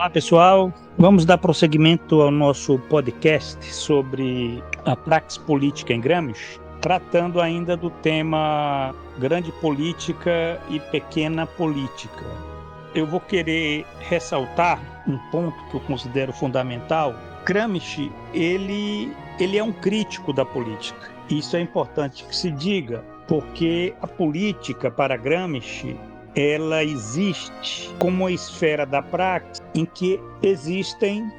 Olá, pessoal. Vamos dar prosseguimento ao nosso podcast sobre a praxis política em Gramsci, tratando ainda do tema grande política e pequena política. Eu vou querer ressaltar um ponto que eu considero fundamental. Gramsci, ele é um crítico da política. Isso é importante que se diga, porque a política, para Gramsci, ela existe como uma esfera da praxis em que existem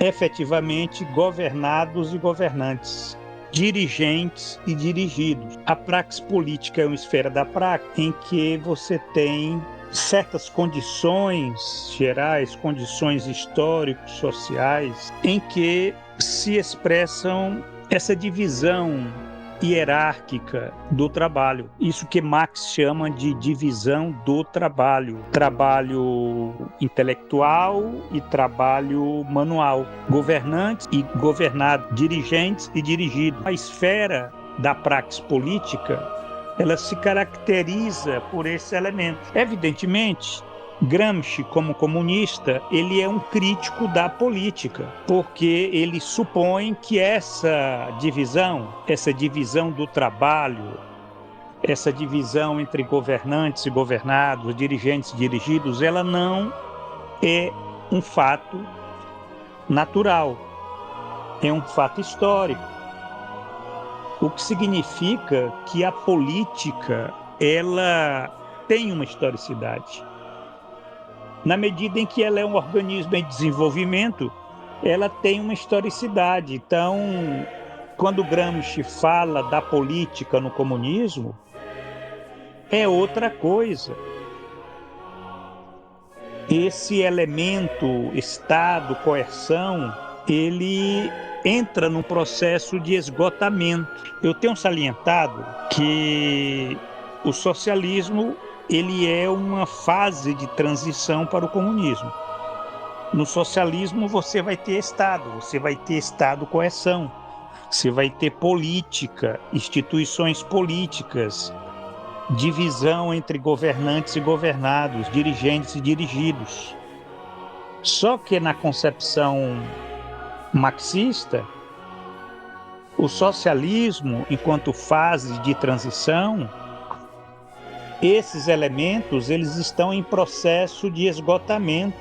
efetivamente governados e governantes, dirigentes e dirigidos. A praxis política é uma esfera da praxis em que você tem certas condições gerais, condições históricos, sociais, em que se expressam essa divisão hierárquica do trabalho. Isso que Marx chama de divisão do trabalho. Trabalho intelectual e trabalho manual. Governantes e governados, dirigentes e dirigidos. A esfera da praxis política, ela se caracteriza por esse elemento. Evidentemente, Gramsci, como comunista, ele é um crítico da política, porque ele supõe que essa divisão do trabalho, essa divisão entre governantes e governados, dirigentes e dirigidos, ela não é um fato natural, é um fato histórico. O que significa que a política, ela tem uma historicidade. Na medida em que ela é um organismo em desenvolvimento, ela tem uma historicidade. Então, quando Gramsci fala da política no comunismo, é outra coisa. Esse elemento, Estado, coerção, ele entra num processo de esgotamento. Eu tenho salientado que o socialismo ele é uma fase de transição para o comunismo. No socialismo você vai ter Estado coerção, você vai ter política, instituições políticas, divisão entre governantes e governados, dirigentes e dirigidos. Só que na concepção marxista, o socialismo, enquanto fase de transição, esses elementos eles estão em processo de esgotamento.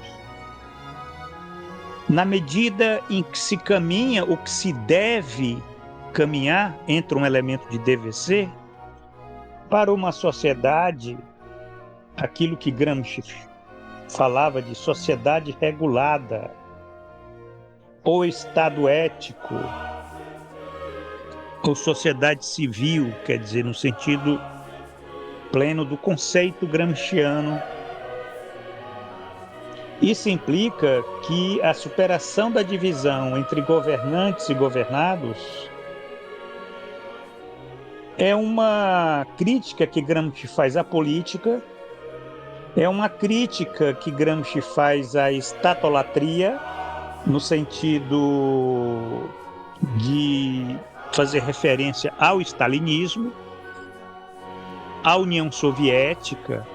Na medida em que se caminha, o que se deve caminhar, entra um elemento de deve ser, para uma sociedade, aquilo que Gramsci falava de sociedade regulada, ou Estado ético, ou sociedade civil, quer dizer, no sentido pleno do conceito gramsciano. Isso implica que a superação da divisão entre governantes e governados é uma crítica que Gramsci faz à política, é uma crítica que Gramsci faz à estatolatria, no sentido de fazer referência ao stalinismo, à União Soviética,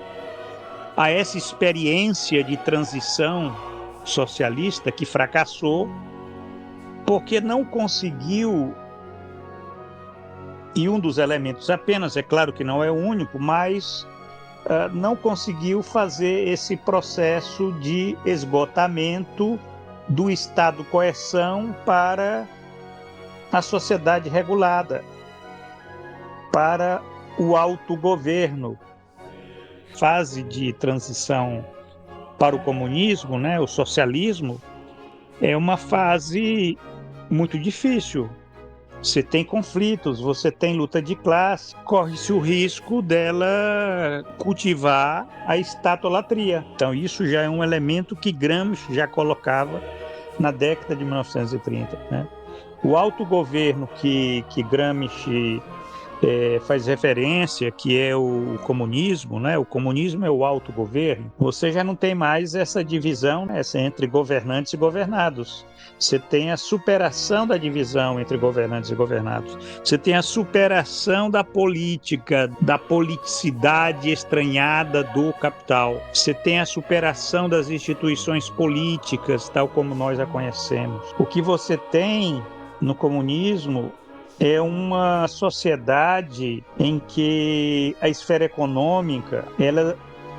a essa experiência de transição socialista que fracassou porque não conseguiu, e um dos elementos apenas, é claro que não é o único, mas não conseguiu fazer esse processo de esgotamento do Estado coerção para a sociedade regulada, para o autogoverno. Fase de transição para o comunismo, né, o socialismo, é uma fase muito difícil. Você tem conflitos, você tem luta de classe, corre-se o risco dela cultivar a estatolatria. Então isso já é um elemento que Gramsci já colocava na década de 1930, né? O autogoverno que Gramsci faz referência, que é o comunismo, né? O comunismo é o autogoverno. Você já não tem mais essa divisão, né, entre governantes e governados. Você tem a superação da divisão entre governantes e governados. Você tem a superação da política, da politicidade estranhada do capital. Você tem a superação das instituições políticas, tal como nós a conhecemos. O que você tem no comunismo é uma sociedade em que a esfera econômica ela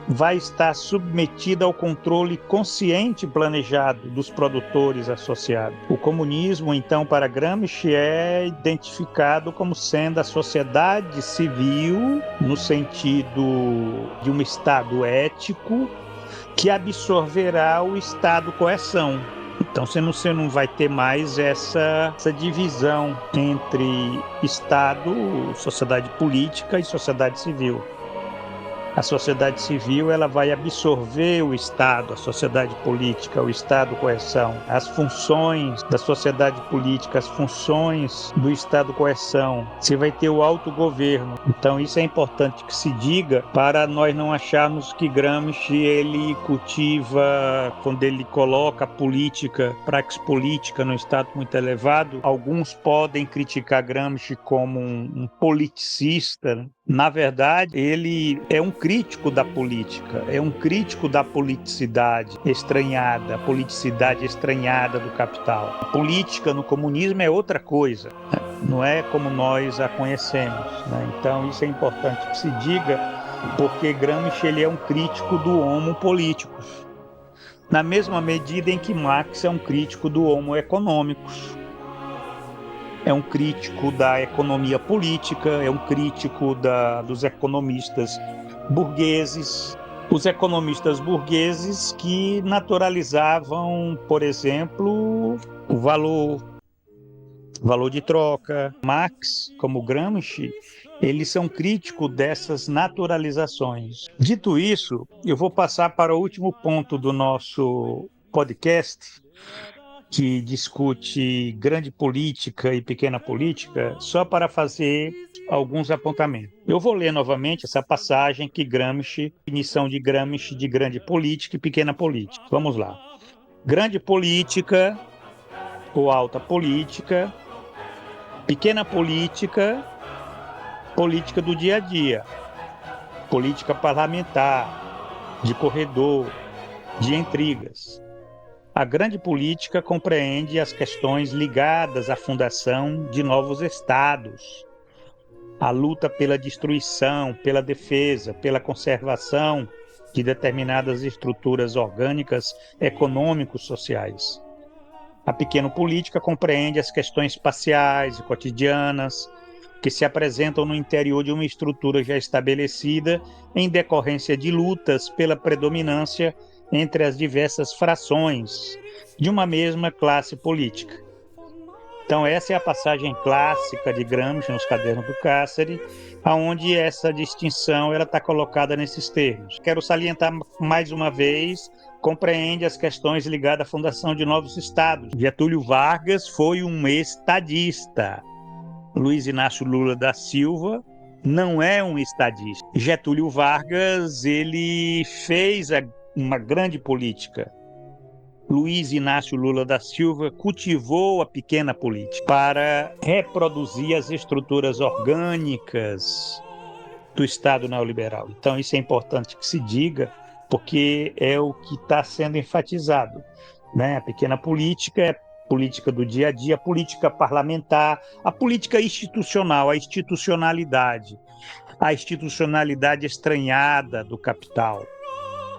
vai estar submetida ao controle consciente e planejado dos produtores associados. O comunismo, então, para Gramsci, é identificado como sendo a sociedade civil, no sentido de um Estado ético, que absorverá o Estado coerção. Então você não vai ter mais essa divisão entre Estado, sociedade política e sociedade civil. A sociedade civil ela vai absorver o Estado, a sociedade política, o Estado coerção, as funções da sociedade política, as funções do Estado coerção. Você vai ter o autogoverno. Então isso é importante que se diga para nós não acharmos que Gramsci ele cultiva, quando ele coloca a política, praxis política no Estado muito elevado. Alguns podem criticar Gramsci como um politicista, né? Na verdade, ele é um crítico da política, é um crítico da politicidade estranhada, a politicidade estranhada do capital. A política no comunismo é outra coisa, né? Não é como nós a conhecemos, né? Então isso é importante que se diga, porque Gramsci ele é um crítico do homo politicus, na mesma medida em que Marx é um crítico do homo economicus. É um crítico da economia política, é um crítico dos economistas burgueses. Os economistas burgueses que naturalizavam, por exemplo, o valor de troca. Marx, como Gramsci, eles são críticos dessas naturalizações. Dito isso, eu vou passar para o último ponto do nosso podcast, que discute grande política e pequena política, só para fazer alguns apontamentos. Eu vou ler novamente essa passagem que Gramsci, definição de Gramsci de grande política e pequena política. Vamos lá. Grande política ou alta política, pequena política, política do dia a dia, política parlamentar, de corredor, de intrigas. A grande política compreende as questões ligadas à fundação de novos estados, a luta pela destruição, pela defesa, pela conservação de determinadas estruturas orgânicas, econômicos-sociais. A pequena política compreende as questões espaciais e cotidianas que se apresentam no interior de uma estrutura já estabelecida em decorrência de lutas pela predominância entre as diversas frações de uma mesma classe política. Então essa é a passagem clássica de Gramsci nos Cadernos do Cáceres, onde essa distinção está colocada nesses termos. Quero salientar mais uma vez, compreende as questões ligadas à fundação de novos estados. Getúlio Vargas foi um estadista. Luiz Inácio Lula da Silva não é um estadista. Getúlio Vargas ele fez uma grande política. Luiz Inácio Lula da Silva cultivou a pequena política para reproduzir as estruturas orgânicas do Estado neoliberal. Então isso é importante que se diga, porque é o que está sendo enfatizado, né? A pequena política é política do dia a dia, a política parlamentar, a política institucional, a institucionalidade estranhada do capital,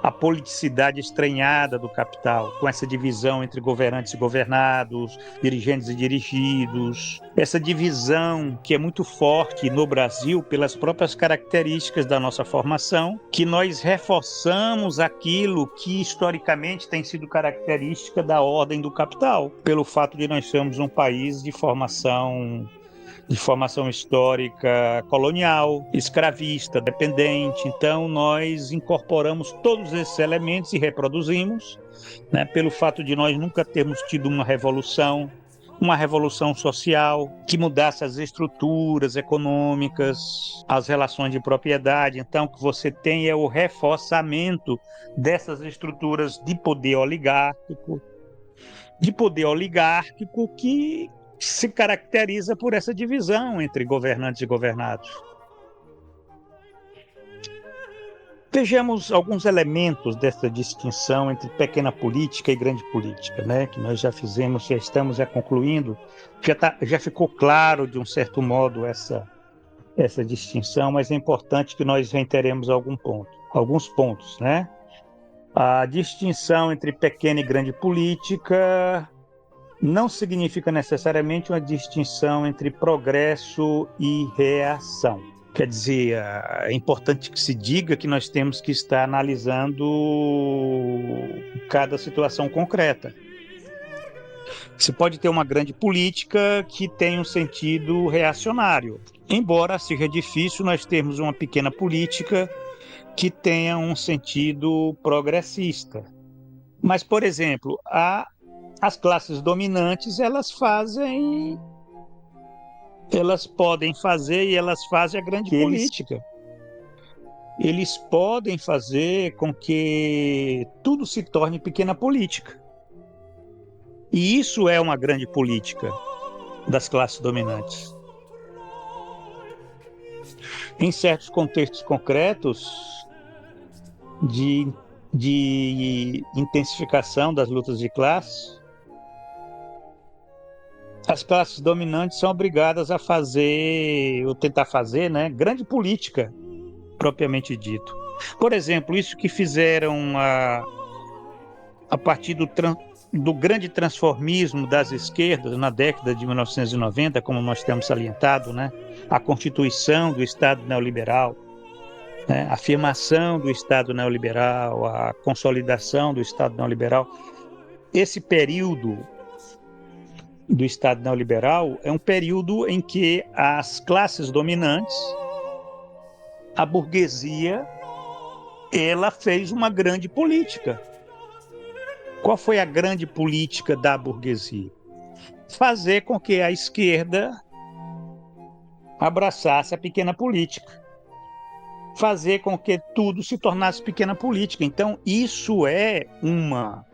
a politicidade estranhada do capital, com essa divisão entre governantes e governados, dirigentes e dirigidos, essa divisão que é muito forte no Brasil pelas próprias características da nossa formação, que nós reforçamos aquilo que historicamente tem sido característica da ordem do capital, pelo fato de nós sermos um país de formação histórica colonial, escravista, dependente. Então nós incorporamos todos esses elementos e reproduzimos, né, pelo fato de nós nunca termos tido uma revolução, uma revolução social que mudasse as estruturas econômicas, as relações de propriedade. Então, o que você tem é o reforçamento dessas estruturas de poder oligárquico que se caracteriza por essa divisão entre governantes e governados. Vejamos alguns elementos dessa distinção entre pequena política e grande política, né? Que nós já fizemos, já estamos concluindo, já ficou claro de um certo modo essa distinção, mas é importante que nós reiteremos alguns pontos, né? A distinção entre pequena e grande política não significa necessariamente uma distinção entre progresso e reação. Quer dizer, é importante que se diga que nós temos que estar analisando cada situação concreta. Você pode ter uma grande política que tem um sentido reacionário. Embora seja difícil nós termos uma pequena política que tenha um sentido progressista. Mas, por exemplo, as classes dominantes, elas podem fazer e elas fazem a grande política. Eles podem fazer com que tudo se torne pequena política. E isso é uma grande política das classes dominantes. Em certos contextos concretos de intensificação das lutas de classe, as classes dominantes são obrigadas a fazer, ou tentar fazer, né, grande política, propriamente dito. Por exemplo, isso que fizeram a partir do grande transformismo das esquerdas na década de 1990, como nós temos salientado, né, a constituição do Estado neoliberal, né, a afirmação do Estado neoliberal, a consolidação do Estado neoliberal. Esse período do Estado neoliberal é um período em que as classes dominantes, a burguesia, ela fez uma grande política. Qual foi a grande política da burguesia? Fazer com que a esquerda abraçasse a pequena política. Fazer com que tudo se tornasse pequena política. Então, isso é uma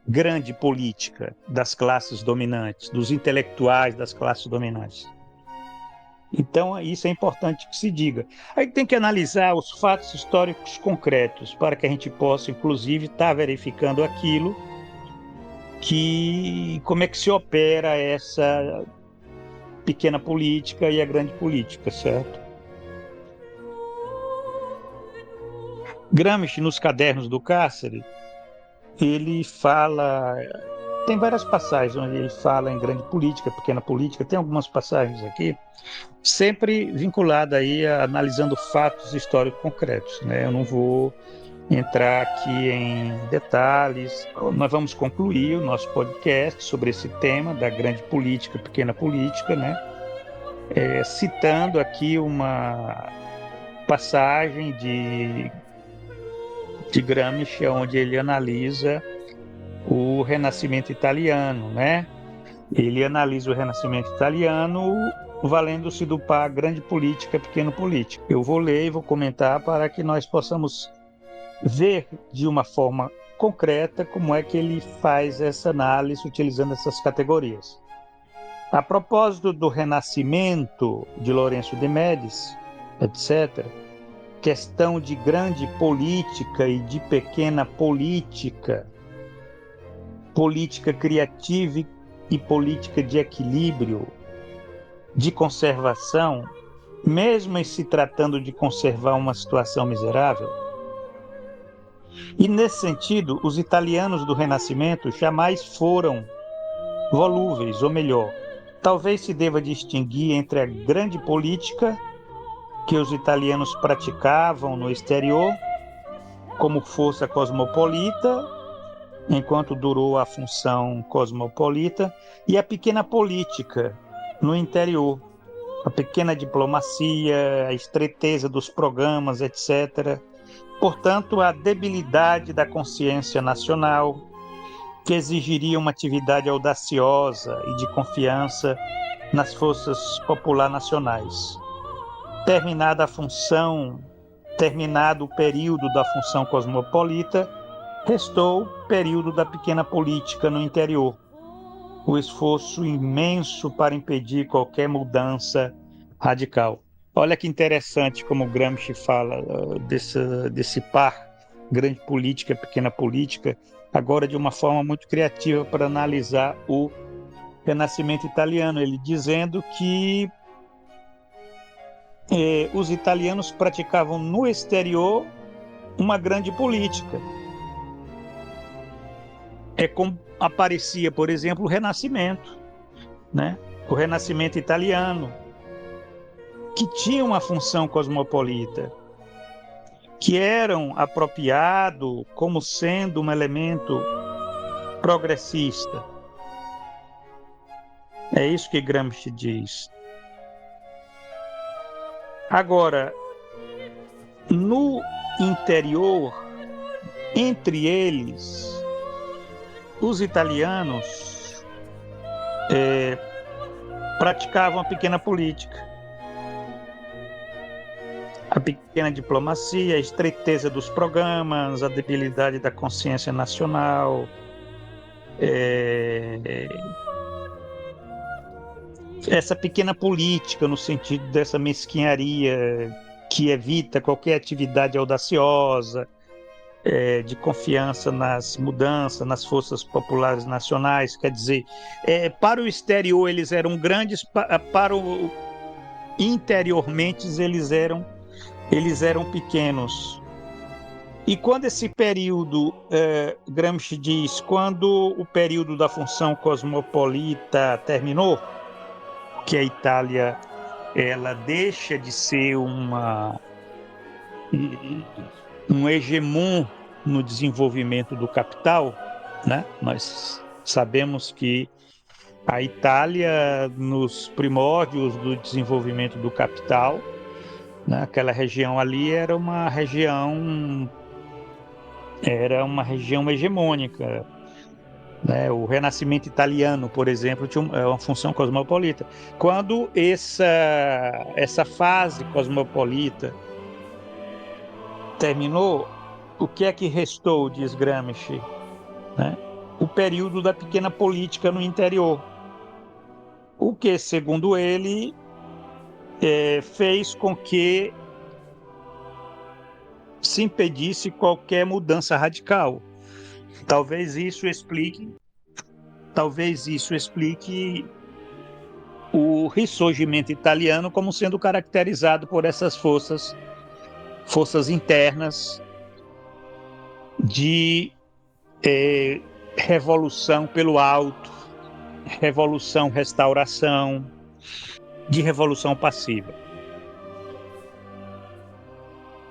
grande política das classes dominantes, dos intelectuais das classes dominantes. Então, isso é importante que se diga. Aí tem que analisar os fatos históricos concretos para que a gente possa, inclusive, estar verificando aquilo como é que se opera essa pequena política e a grande política, certo? Gramsci, nos Cadernos do Cárcere, ele fala, tem várias passagens onde ele fala em grande política, pequena política, tem algumas passagens aqui, sempre vinculada aí analisando fatos históricos concretos, né? Eu não vou entrar aqui em detalhes. Nós vamos concluir o nosso podcast sobre esse tema da grande política, pequena política, né? Citando aqui uma passagem de Gramsci, onde ele analisa o Renascimento italiano, né? Ele analisa o Renascimento italiano valendo-se do par grande política, pequeno política. Eu vou ler e vou comentar para que nós possamos ver de uma forma concreta como é que ele faz essa análise utilizando essas categorias. A propósito do Renascimento de Lourenço de Médici, etc., questão de grande política e de pequena política, política criativa e política de equilíbrio, de conservação, mesmo em se tratando de conservar uma situação miserável. E nesse sentido, os italianos do Renascimento jamais foram volúveis, ou melhor, talvez se deva distinguir entre a grande política que os italianos praticavam no exterior como força cosmopolita, enquanto durou a função cosmopolita, e a pequena política no interior, a pequena diplomacia, a estreiteza dos programas, etc. Portanto, a debilidade da consciência nacional, que exigiria uma atividade audaciosa e de confiança nas forças populares nacionais. Terminado o período da função cosmopolita, restou o período da pequena política no interior, o esforço imenso para impedir qualquer mudança radical. Olha que interessante como Gramsci fala desse par, grande política, pequena política, agora de uma forma muito criativa para analisar o Renascimento italiano, ele dizendo que os italianos praticavam no exterior uma grande política. É como aparecia, por exemplo, o Renascimento, né? O Renascimento italiano, que tinha uma função cosmopolita, que eram apropriado como sendo um elemento progressista. É isso que Gramsci diz. Agora, no interior, entre eles, os italianos praticavam a pequena política, a pequena diplomacia, a estreiteza dos programas, a debilidade da consciência nacional, essa pequena política no sentido dessa mesquinharia que evita qualquer atividade audaciosa, de confiança nas mudanças, nas forças populares nacionais. Quer dizer, para o exterior eles eram grandes, para o interiormente eles eram pequenos. E quando esse período, Gramsci diz, quando o período da função cosmopolita terminou, que a Itália ela deixa de ser um hegemon no desenvolvimento do capital, né? Nós sabemos que a Itália, nos primórdios do desenvolvimento do capital, né, aquela região ali era uma região hegemônica, né? O Renascimento italiano, por exemplo, tinha uma função cosmopolita. Quando essa fase cosmopolita terminou, o que é que restou, diz Gramsci, né? O período da pequena política no interior, o que, segundo ele, fez com que se impedisse qualquer mudança radical. Talvez isso explique o ressurgimento italiano como sendo caracterizado por essas forças internas de revolução pelo alto, restauração, de revolução passiva.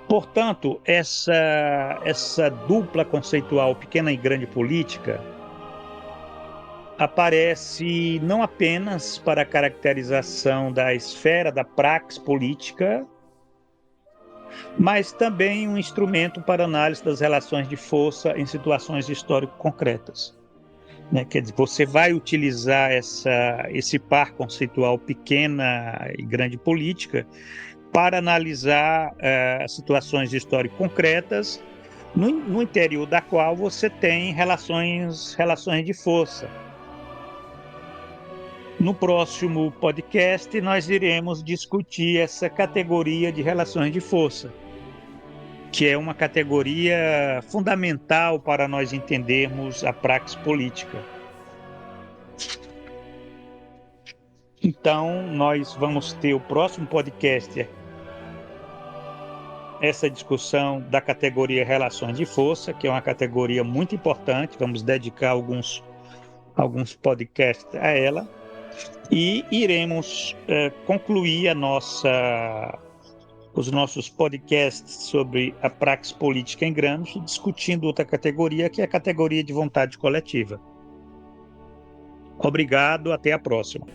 Portanto, essa dupla conceitual, pequena e grande política, aparece não apenas para a caracterização da esfera da praxis política, mas também um instrumento para análise das relações de força em situações histórico-concretas. Né? Quer dizer, você vai utilizar esse par conceitual pequena e grande política para analisar situações histórico-concretas no interior da qual você tem relações de força. No próximo podcast, nós iremos discutir essa categoria de relações de força, que é uma categoria fundamental para nós entendermos a praxis política. Então, nós vamos ter o próximo podcast, essa discussão da categoria relações de força, que é uma categoria muito importante, vamos dedicar alguns podcasts a ela, e iremos concluir os nossos podcasts sobre a praxis política em Gramsci, discutindo outra categoria, que é a categoria de vontade coletiva. Obrigado, até a próxima.